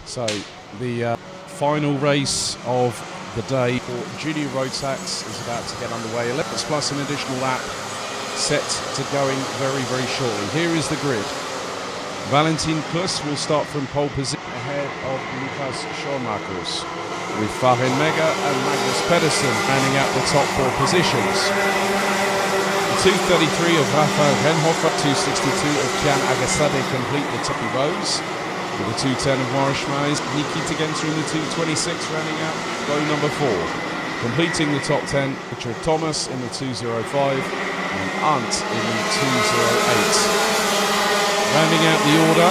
So the final race of the day for junior road tax is about to get underway. 11 plus an additional lap set to going very, very shortly. Here is the grid. Valentin Klus will start from pole position ahead of Lukas Schoenmakers, with Farin Mega and Magnus Pedersen rounding out the top four positions. 2:33 of Rafael Renhofer, 2:62 of Kian Agasade complete the top rows. With the 2:10 of Morris Schmeiz, Nikita Genser in the 2:26 rounding out row number 4. Completing the top 10, Richard Thomas in the 2:05 and Ant in the 2:08. Rounding out the order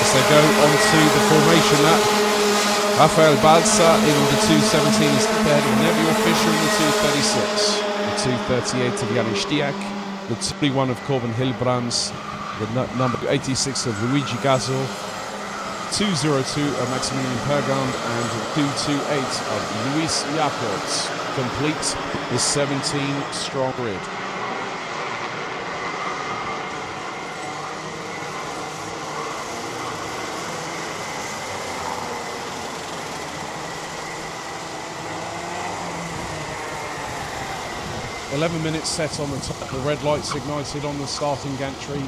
as they go onto the formation lap. Rafael Balsa in the 2:17 is ahead of Neville Fischer in the 2:36. The 2:38 of Jan Stiak, the 21 of Corbin Hilbrands, the number 86 of Luigi Gazzo, 2:02 of Maximilian Pergand and 2:28 of Luis Jacobs complete the 17-strong grid. "11 minutes set on the top. The red lights ignited on the starting gantry.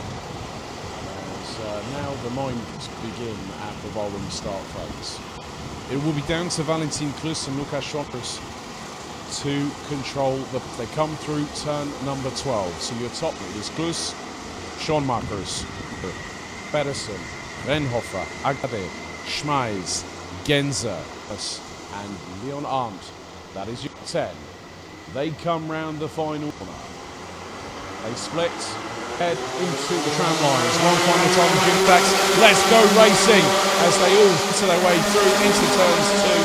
Now the mines begin at the rolling start phase. It will be down to Valentin Klus and Lukas Schoenmakers to control they come through turn number 12. So your top is Klus, Schoenmakers, Pedersen, Renhofer, Agade, Schmeiz, Genser, and Leon Arndt. That is your 10. They come round the final corner. They split, head into the tram lines. One final time to Jim Tax. Let's go racing as they all to their way through into turns 2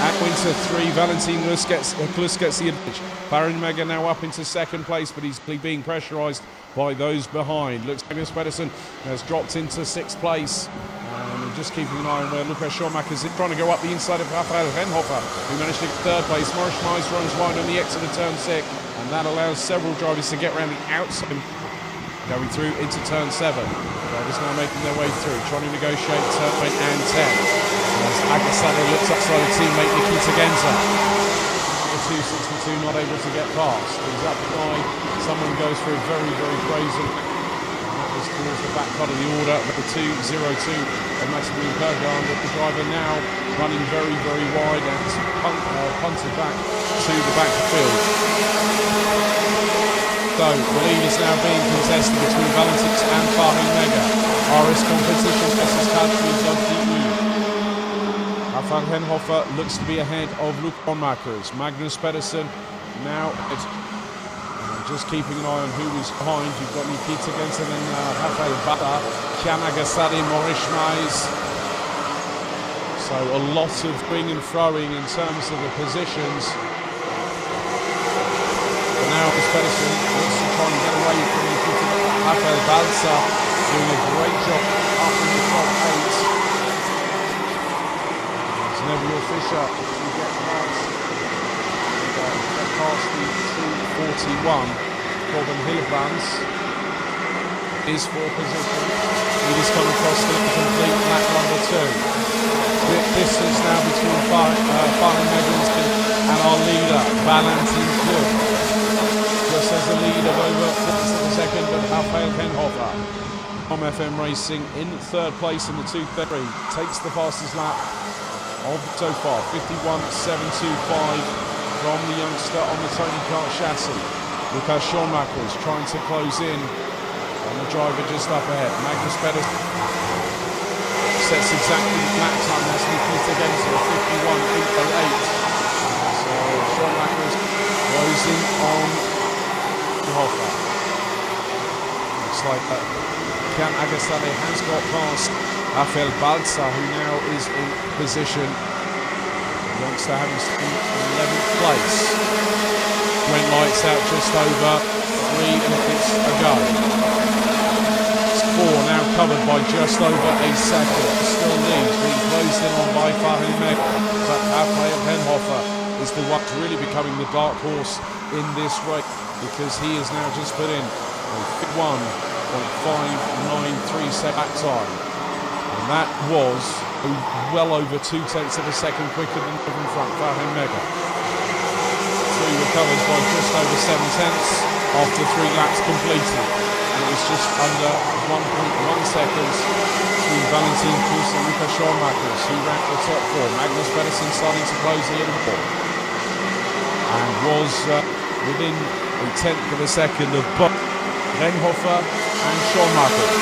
and into 3. Valentin Klus gets the advantage. Farin Mega now up into second place, but he's being pressurised by those behind. Looks like Magnus Pedersen has dropped into 6th place. And just keeping an eye on where Lukas Schoenmakers is trying to go up the inside of Rafael Renhofer, who managed to get 3rd place. Morris Schmeiz runs wide on the exit of turn 6, and that allows several drivers to get around the outside, going through into turn 7. Drivers now making their way through, trying to negotiate turn 8 and 10. As Agasade looks upside of teammate Nikita Genser. The 2:62 not able to get past. He's up high. Someone goes through very, very brazen. Towards the back part of the order, the 2:02 of Maximilian Pergand, the driver now running very, very wide and punted back to the back of the field. So the lead is now being contested between Valentin and Farin Mega. RS competition versus countries of the E. Rafael Renhofer looks to be ahead of Lukas Schoenmakers. Magnus Pedersen now just keeping an eye on who is behind. You've got Nikita Genser and Rafael Balsa, Kian Agasade, Morris Schmeiz. So a lot of swing and throwing in terms of the positions. But now Pedersen wants to try and get away from Nikita. Rafael Balsa doing a great job up in the top 8. There's Neville Fischer to get past the 2:41. Corbin Hilbrands is for position. He has come across the complete lap number 2. The distance now between Farin Mega and our leader, Valentin Klus. Just as a lead of over 4 seconds of Rafael Renhofer. FM Racing in 3rd place in the 2:33. Takes the fastest lap of so far, 51.725. From the youngster on the Tony Kart chassis. Lukas Schoenmakers trying to close in, and the driver just up ahead. Magnus Pedersen sets exactly the lap time. That's Nikita Genser, 51.08. So Schoenmakers closing on Hoffer. Looks like Kian Agasade has got past Rafael Balsa, who now is in position. Wants to have his 11th place. Went lights out just over 3 minutes ago. It's 4 now covered by just over a second. Still leads, being closed in on by Farin Mega. But Rafael Renhofer is the one really becoming the dark horse in this race, because he has now just put in a 1.593 second lap time. And that was well over 2/10 of a second quicker than in front, Farhan Mega. He recovers by just over 7/10 after 3 laps completed. And it was just under 1.1 seconds between Valentin Plus and Lukas Schoenmakers, who ran the top 4. Magnus Pedersen starting to close a little more. And was within a 10th of a second of both Renhofer and Schoenmakers.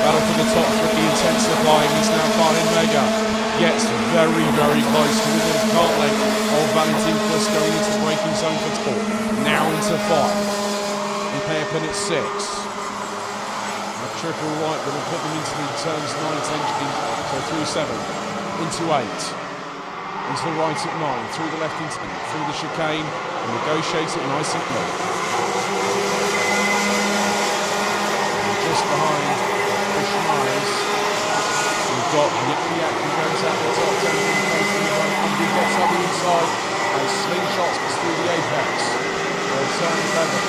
Battle for the top 3 intensifying is now Farhan Mega. Gets very, very close to within a car length of Valentin Plus going into the braking zone for 4. Now into 5. And hairpin at 6. A triple right that will put them into the turns 9, 10, so through 7. Into 8. Into the right at 9. Through the left into 10. Through the chicane. And negotiate it nice and low. And just behind the Schmeiss. We've got Yipiak who goes out the top 10 facing the right, and he gets up the inside and slingshots through the apex. Turn 11.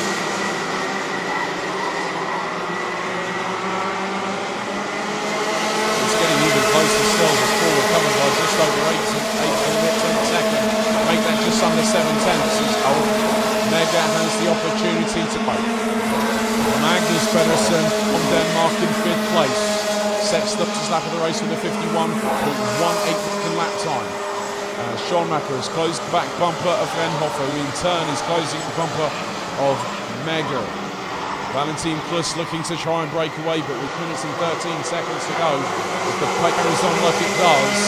It's getting even closer still as Paul recovered by just over 8 minutes and a second. Make that just under 7/10. Mega has the opportunity to fight. Magnus Pedersen from Denmark in 5th place. Sets the lap of the race with a 51.18 lap time. Schoenmaker has closed the back bumper of Renhofer, who in turn is closing the bumper of Mega. Valentin Plus looking to try and break away, but with minutes and 13 seconds to go, if the plate carries on like it does,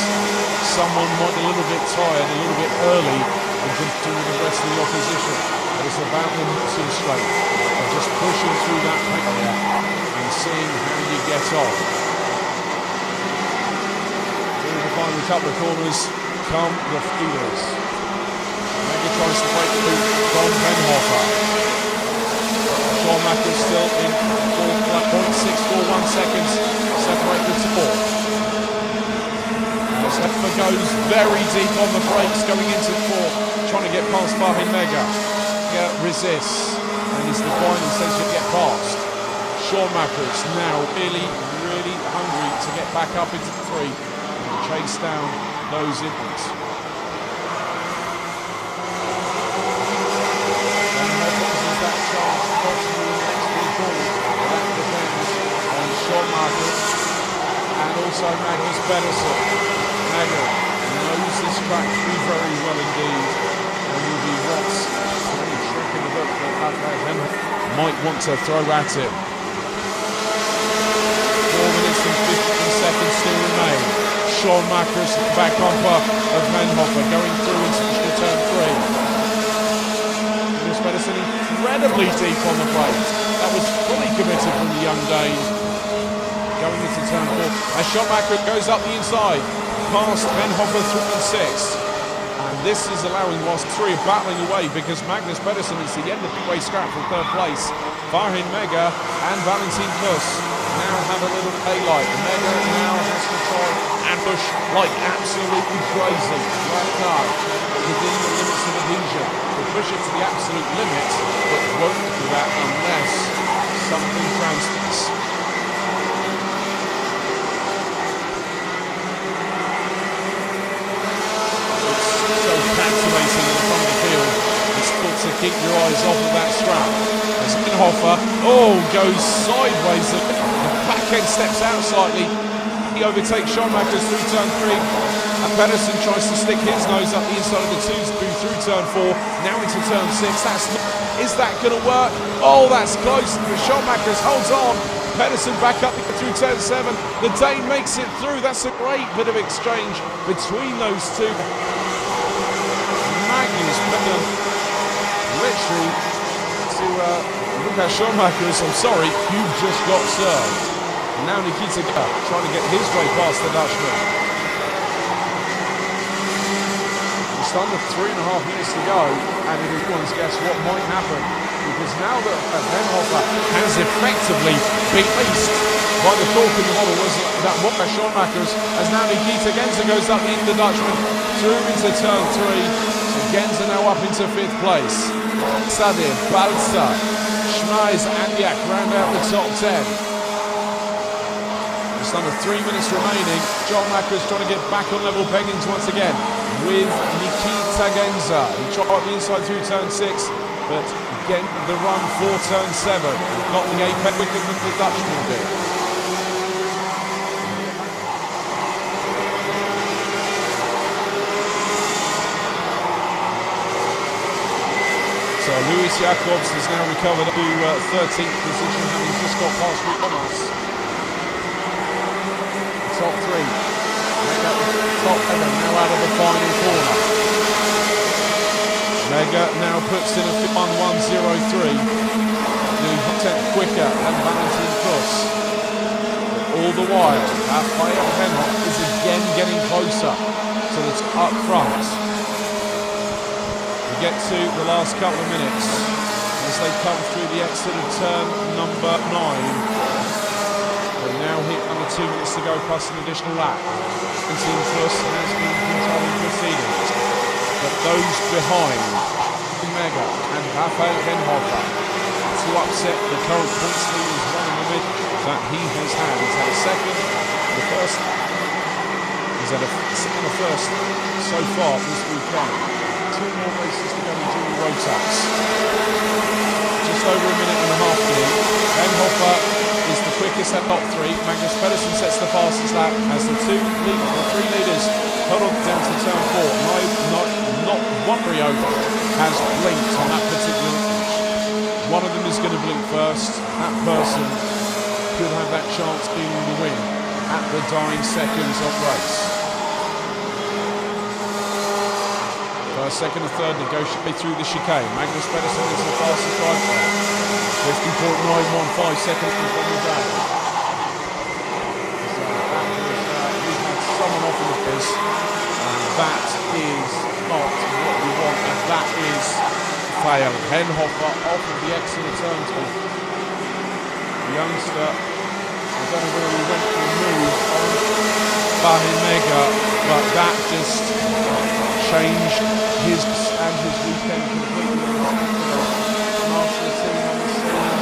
someone might be a little bit tired, a little bit early, and continue with the rest of the opposition. But it's about the mixing straight, and just pushing through that area and seeing how you get on. Final couple of corners come the feelers. Mega tries to break through from Renhofer. Schoenmaker is still in 4.641 seconds, separate the 4. As Renhofer goes very deep on the brakes going into 4, trying to get past Farhan Mega. Mega resists and is defiant and says you get past. Schoenmaker is now really, really hungry to get back up into 3. Chase down those inputs. And uses that chance possibly the next 3 corners. That depends on Schoenmaker and also Magnus Pedersen. Mega knows this track very well indeed, and will be what's any trick in the book that might want to throw at him. 4 minutes and 15 seconds still remain. Schoenmaker's back bumper of Renhofer going through into turn 3. Magnus Pedersen incredibly deep on the brakes. That was fully committed from the young Dane. Going into turn 4. As Schoenmaker goes up the inside, past Renhofer through and 6. And this is allowing whilst 3 are battling away because Magnus Pedersen is the end of the way scrap for 3rd place. Farhan Mega and Valentin Plus now have a little daylight. Mega now has to try and push like absolutely crazy right now within the limits of adhesion. Will push it to the absolute limit, but won't do that unless something translates. It's so captivating in the front of the field. It's good to keep your eyes off of that strap. As Renhofer, goes sideways. The back end steps out slightly. He overtakes Schoenmaker through turn 3. And Pedersen tries to stick his nose up the inside of the 2s through turn 4. Now into turn 6. Is that going to work? Oh, that's close. Schoenmaker holds on. Pedersen back up through turn 7. The Dane makes it through. That's a great bit of exchange between those 2. Magnus Pedersen literally to Lukas Schoenmaker. I'm sorry, you've just got served. And now Nikita trying to get his way past the Dutchman. Just under 3.5 minutes to go, and everyone's guess what might happen. Because now that Renhofer has effectively been released by the cork in the model, was that Lukas Schoenmaker as now Nikita Genza goes up the Dutchman through into turn 3. So Genza now up into 5th place. Sadir, Balsa, Schmeiss, Andiak round out the top 10. Just under 3 minutes remaining. John Wackers trying to get back on level peggings once again with Nikita Genza. He tried the inside through turn 6, but again the run for turn 7. Not the apex quicker than the Dutchman did. So Luis Jacobs has now recovered to 13th position, having just got past Thomas. Top 3. Top 7 now out of the final corner. Mega now puts in a 1:1:03. Doing 10th quicker than Valentin Plus. All the while, Rafael Henhoff is again getting closer to the up front. We get to the last couple of minutes as they come through the exit of turn number 9. They now hit under 2 minutes to go plus an additional lap. Valentin Plus has been controlling proceedings, but those behind Mega and Rafael Henhofer to upset the current points leaders running limit that he has had. He's had a second, the first. He's had a second and a first so far this weekend. 2 more races to go in junior road tax. Just over a minute and a half in. Henhofer is the quickest at top 3. Magnus Pedersen sets the fastest lap as the 3 leaders hold on down to turn 4. Not one Rioja has blinked on that particular finish. One of them is going to blink first. That person could have that chance being the win at the dying seconds of race. First, second and third negotiate through the chicane. Magnus Pedersen is the fastest driver. 50.915 seconds from the day. So we've had someone off in the piss, and that is not what we want, and that is failed. Henhofer off of the exit of turn 2. The youngster, I don't know where he went for a move on Bahin Mega, but that just changed his and his weekend completely. Marshall team on the scene.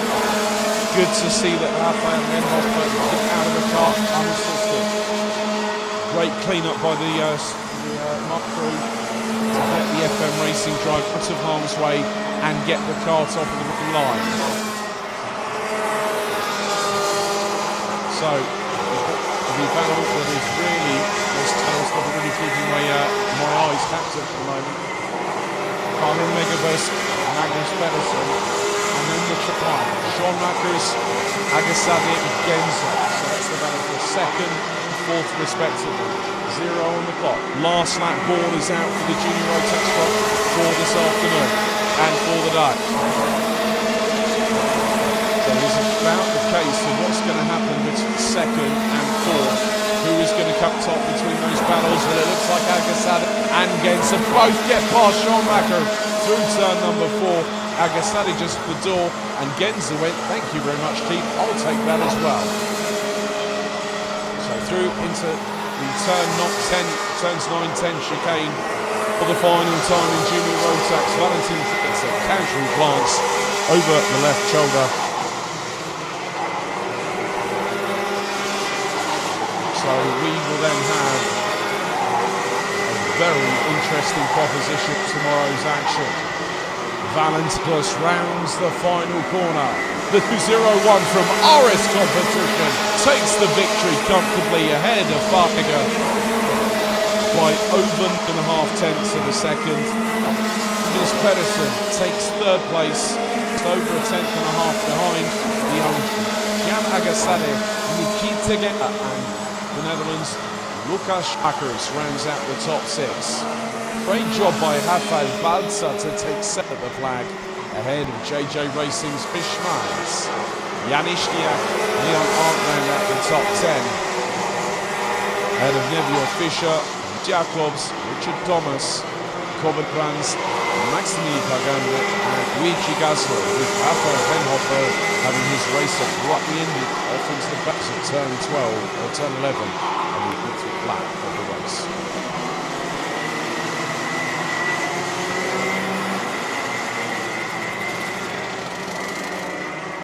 Good to see that Rafael Henhofer is out of the car unassisted. Great clean-up by the Mark crew to get the FM Racing drive out of harm's way and get the car top of the line. So, the battle that is really, as Taylor's probably really keeping my eyes captive at the moment. Bahin Mega versus Magnus Pedersen, and then the trial. Sean Wackers, Agasadi and Genza. So that's the battle for second and fourth respectively. 0 on the clock. Last lap ball is out for the junior road tax spot for this afternoon and for the day. So it's about the case of what's going to happen between second and fourth. Who is going to come top between those battles? Well, it looks like Agasadi and Genza both get past Sean Wacker through turn number 4. Agasadi just the door, and Genza went, thank you very much, Keith, I'll take that as well. So through into the turns 9, 10 chicane for the final time in junior road tax. Valentin gets a casual glance over the left shoulder. So we will then have a very interesting proposition of tomorrow's action. Valentin rounds the final corner. The 2-0-1 from RS competition takes the victory comfortably ahead of Farkiger by over 1.5 tenths of a second. Magnus Pedersen takes third place, over a tenth and a half behind the young Jan Agasadi, Nikita Genza, and the Netherlands' Lucas Wackers rounds out the top 6. Great job by Rafael Balza to take set of the flag ahead of JJ Racing's Fishmans. Janis Diak, Leon Arndt round out the top 10. Ahead of Neville Fischer, Jacobs, Richard Thomas, Corbett Brands, Maximilian Paganda, and Luigi Gasler, with Rafael Henhofer having his race up rightly ended off into the back of turn 12 or turn 11 on the 8th lap of the race.